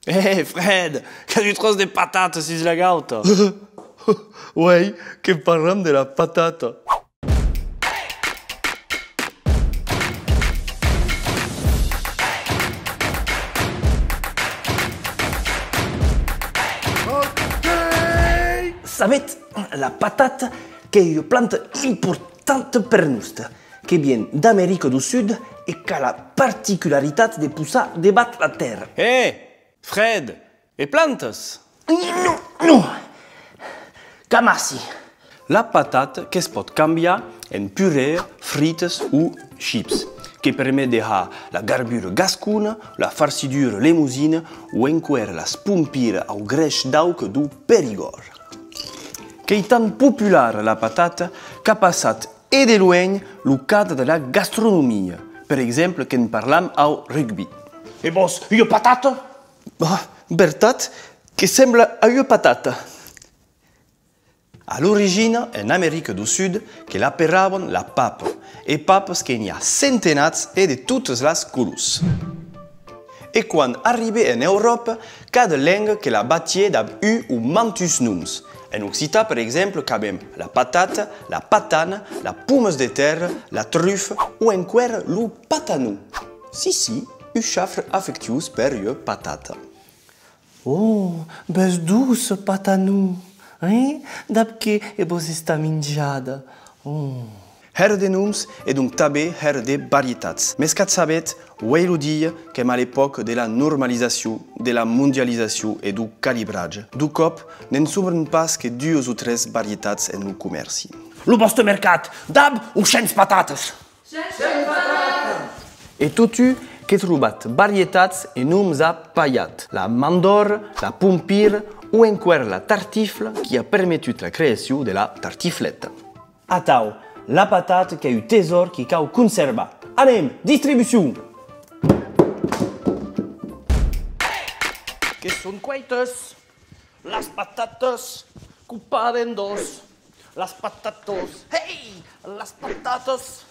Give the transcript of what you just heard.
Hé, Fred, que tu trosses des patates sur la gauta? Ouais, que parlem de la patata. Savez, la patate è una planta importante per noi, che viene d'America del Sud e che ha la particolarità di poussare debatte la terra. Hé, Fred, e plantes? No, Camassi. La patate che si può cambiare in purée, frites o chips, che permette di avere la garbure gascuna, la farcidure limousine o ancora la spompire au greix d'auc du Perigord. Che è tan popolare la patata che ha passato e de loin lo cadre della gastronomia, per esempio che ne parliamo al rugby. E vos, io patata? Bertat, che sembra a una patata. All'origine, in America del Sud, che la peravano la papa, e papas che ne ha centenats e di tutte le colors. E quando arriva in Europa, cada langue che la battie da un mantus nums. In Occità, per esempio, abbiamo la patata, la patana, la pomme de terre, la truffe o ancora lo patanou. Sì, un chafre affectueux per la patata. Oh, bes doce patanou. Dapché e vos sta mingiada. Her de noms e donc també her de varietats. Mes cat sabet, uei lo dia qu'em a l'époque de la normalisació, de la mondialisació e du calibratge. Du cop, n'en sobren pas que 2 o 3 varietats en lo comerci. Lo vostre mercat, dab o cents patates? E totu che trobat varietats e noms a paiat. La mandor, la pompir o enquer la tartifla qui a permetut la creació de la tartifletta. Atau, la patate che è un tesoro che cau conserva. Anem, distribuzione! Que son cuaites, las patatas, cupadas en dos, las patatos, hey, las patatas.